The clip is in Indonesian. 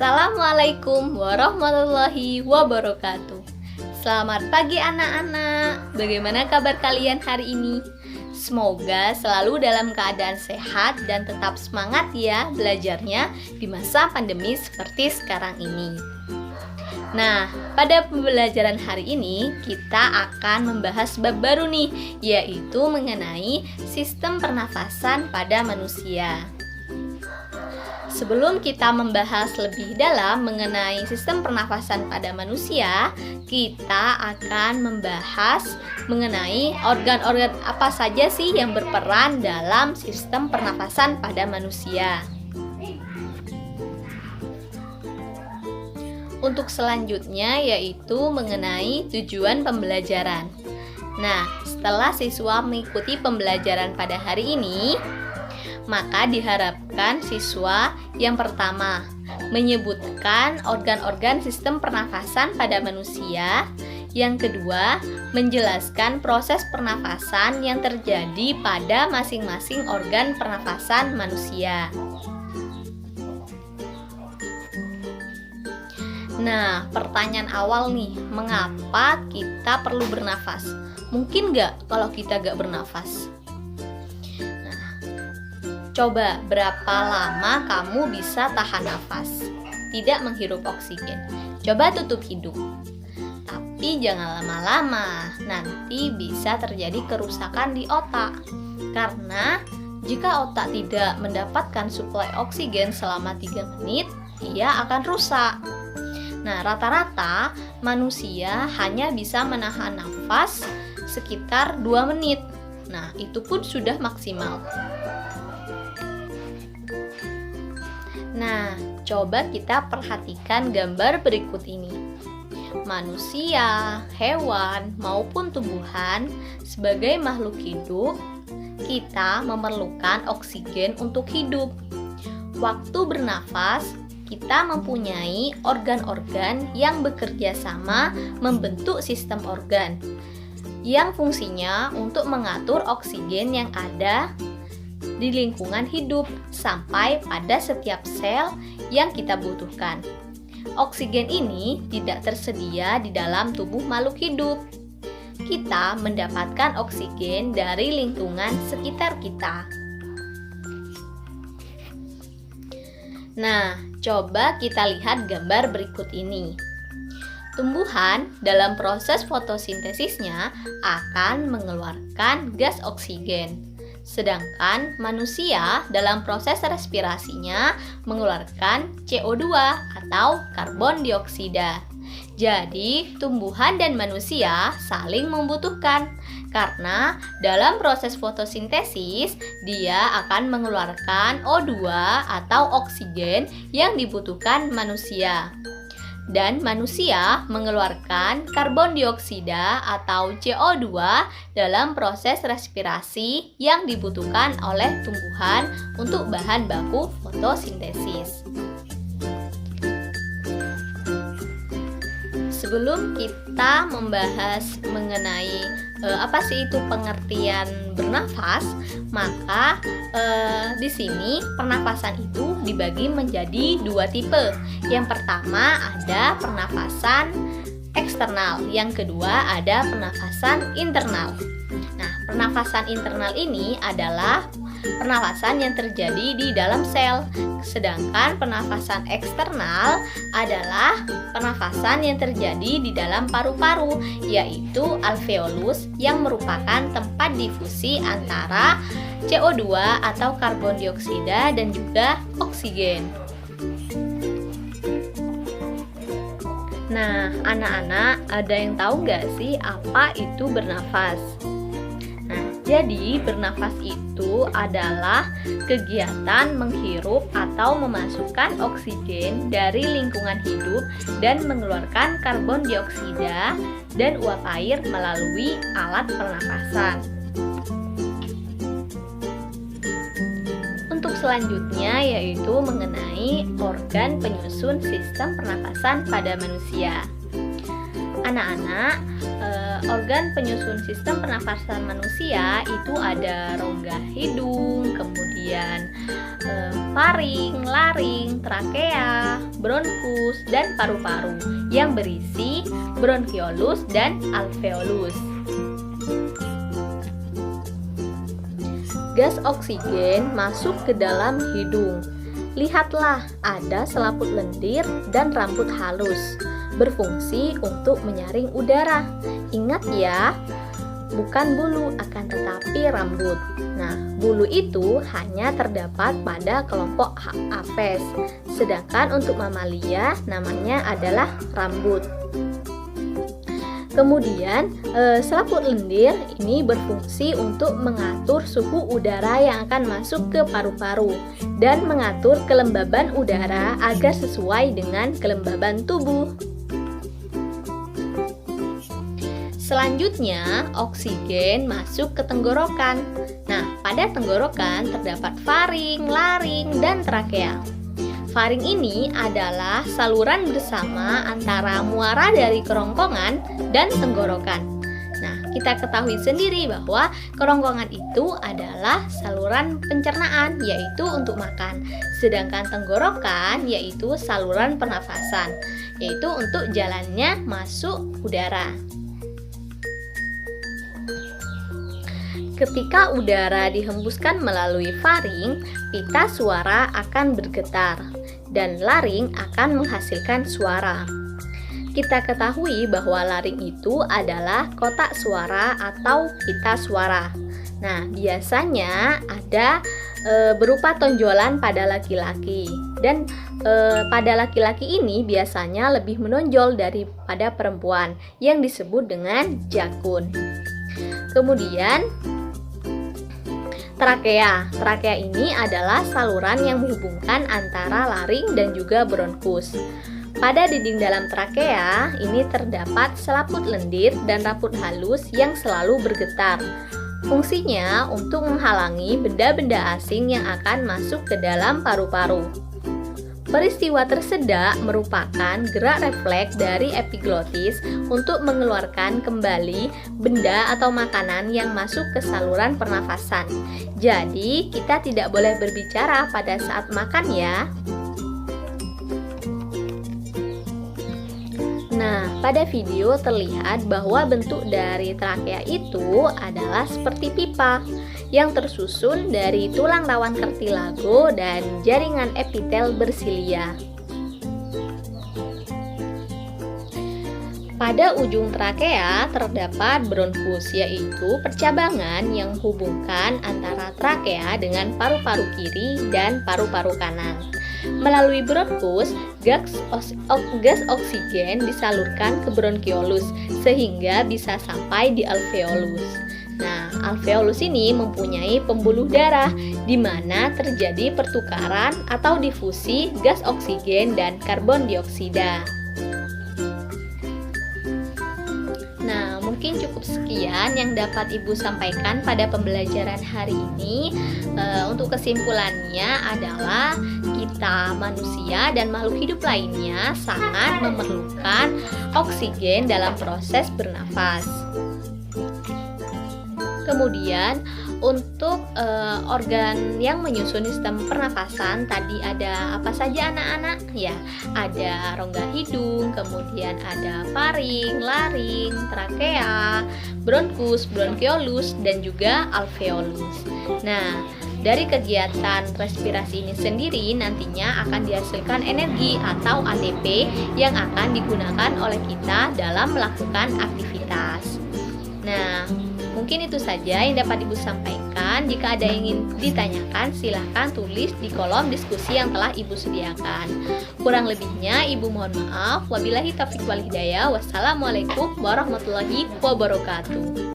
Assalamualaikum warahmatullahi wabarakatuh. Selamat pagi anak-anak. Bagaimana kabar kalian hari ini? Semoga selalu dalam keadaan sehat dan tetap semangat ya belajarnya di masa pandemi seperti sekarang ini. Nah, pada pembelajaran hari ini kita akan membahas bab baru nih, yaitu mengenai sistem pernafasan pada manusia. Sebelum kita membahas lebih dalam mengenai sistem pernafasan pada manusia, kita akan membahas mengenai organ-organ apa saja sih yang berperan dalam sistem pernafasan pada manusia. Untuk selanjutnya yaitu mengenai tujuan pembelajaran. Nah, setelah siswa mengikuti pembelajaran pada hari ini, maka diharapkan siswa yang pertama menyebutkan organ-organ sistem pernafasan pada manusia, yang kedua menjelaskan proses pernafasan yang terjadi pada masing-masing organ pernafasan manusia. Nah, pertanyaan awal nih, mengapa kita perlu bernafas? Mungkin nggak kalau kita nggak bernafas? Coba berapa lama kamu bisa tahan nafas, tidak menghirup oksigen? Coba tutup hidung. Tapi jangan lama-lama, nanti bisa terjadi kerusakan di otak. Karena jika otak tidak mendapatkan suplai oksigen selama 3 menit, ia akan rusak. Nah, rata-rata manusia hanya bisa menahan nafas sekitar 2 menit. Nah, itu pun sudah maksimal. Nah, coba kita perhatikan gambar berikut ini. Manusia, hewan, maupun tumbuhan sebagai makhluk hidup, kita memerlukan oksigen untuk hidup. Waktu bernafas, kita mempunyai organ-organ yang bekerja sama membentuk sistem organ yang fungsinya untuk mengatur oksigen yang ada di lingkungan hidup sampai pada setiap sel yang kita butuhkan. Oksigen ini tidak tersedia di dalam tubuh makhluk hidup. Kita mendapatkan oksigen dari lingkungan sekitar kita. Nah, coba kita lihat gambar berikut ini. Tumbuhan dalam proses fotosintesisnya akan mengeluarkan gas oksigen. Sedangkan manusia dalam proses respirasinya mengeluarkan CO2 atau karbon dioksida. Jadi, tumbuhan dan manusia saling membutuhkan karena dalam proses fotosintesis dia akan mengeluarkan O2 atau oksigen yang dibutuhkan manusia. Dan manusia mengeluarkan karbon dioksida atau CO2 dalam proses respirasi yang dibutuhkan oleh tumbuhan untuk bahan baku fotosintesis. Sebelum kita membahas mengenai apa sih itu pengertian bernafas, maka di sini pernafasan itu dibagi menjadi 2 tipe. Yang pertama ada pernafasan eksternal, yang kedua ada pernafasan internal. Nah, pernafasan internal ini adalah pernafasan yang terjadi di dalam sel, sedangkan pernafasan eksternal adalah pernafasan yang terjadi di dalam paru-paru, yaitu alveolus yang merupakan tempat difusi antara CO2 atau karbon dioksida dan juga oksigen. Nah, anak-anak, ada yang tahu nggak sih apa itu bernafas? Jadi, bernafas itu adalah kegiatan menghirup atau memasukkan oksigen dari lingkungan hidup dan mengeluarkan karbon dioksida dan uap air melalui alat pernafasan. Untuk selanjutnya yaitu mengenai organ penyusun sistem pernafasan pada manusia. Anak-anak, organ penyusun sistem pernafasan manusia itu ada rongga hidung, kemudian faring, laring, trakea, bronkus, dan paru-paru yang berisi bronkiolus dan alveolus. Gas oksigen masuk ke dalam hidung. Lihatlah, ada selaput lendir dan rambut halus, berfungsi untuk menyaring udara. Ingat ya, bukan bulu, akan tetapi rambut. Nah, bulu itu hanya terdapat pada kelompok Apes, sedangkan untuk mamalia namanya adalah rambut. Kemudian, selaput lendir ini berfungsi untuk mengatur suhu udara yang akan masuk ke paru-paru dan mengatur kelembaban udara agar sesuai dengan kelembaban tubuh. Selanjutnya, oksigen masuk ke tenggorokan. Nah, pada tenggorokan terdapat faring, laring, dan trakea. Faring ini adalah saluran bersama antara muara dari kerongkongan dan tenggorokan. Nah, kita ketahui sendiri bahwa kerongkongan itu adalah saluran pencernaan, yaitu untuk makan. Sedangkan tenggorokan yaitu saluran pernafasan, yaitu untuk jalannya masuk udara. Ketika udara dihembuskan melalui faring, pita suara akan bergetar dan laring akan menghasilkan suara. Kita ketahui bahwa laring itu adalah kotak suara atau pita suara. Nah, biasanya ada berupa tonjolan pada laki-laki dan pada laki-laki ini biasanya lebih menonjol daripada perempuan yang disebut dengan jakun. Kemudian Trakea ini adalah saluran yang menghubungkan antara laring dan juga bronkus. Pada dinding dalam trakea ini terdapat selaput lendir dan rambut halus yang selalu bergetar. Fungsinya untuk menghalangi benda-benda asing yang akan masuk ke dalam paru-paru. Peristiwa tersedak merupakan gerak refleks dari epiglotis untuk mengeluarkan kembali benda atau makanan yang masuk ke saluran pernafasan. Jadi, kita tidak boleh berbicara pada saat makan ya. Nah, pada video terlihat bahwa bentuk dari trakea itu adalah seperti pipa yang tersusun dari tulang rawan kartilago dan jaringan epitel bersilia. Pada ujung trakea terdapat bronkus, yaitu percabangan yang menghubungkan antara trakea dengan paru-paru kiri dan paru-paru kanan. Melalui bronkus, gas oksigen disalurkan ke bronkiolus sehingga bisa sampai di alveolus. Nah, alveolus ini mempunyai pembuluh darah di mana terjadi pertukaran atau difusi gas oksigen dan karbon dioksida. Nah, mungkin cukup sekian yang dapat Ibu sampaikan pada pembelajaran hari ini. Untuk kesimpulannya adalah kita manusia dan makhluk hidup lainnya sangat memerlukan oksigen dalam proses bernafas. Kemudian untuk organ yang menyusun sistem pernafasan tadi ada apa saja anak-anak? Ya, ada rongga hidung, kemudian ada faring, laring, trakea, bronkus, bronkiolus, dan juga alveolus. Nah, dari kegiatan respirasi ini sendiri nantinya akan dihasilkan energi atau ATP yang akan digunakan oleh kita dalam melakukan aktivitas. Nah, mungkin itu saja yang dapat Ibu sampaikan. Jika ada yang ingin ditanyakan, silahkan tulis di kolom diskusi yang telah Ibu sediakan. Kurang lebihnya Ibu mohon maaf. Wabillahi taufiq wal hidayah. Wassalamualaikum warahmatullahi wabarakatuh.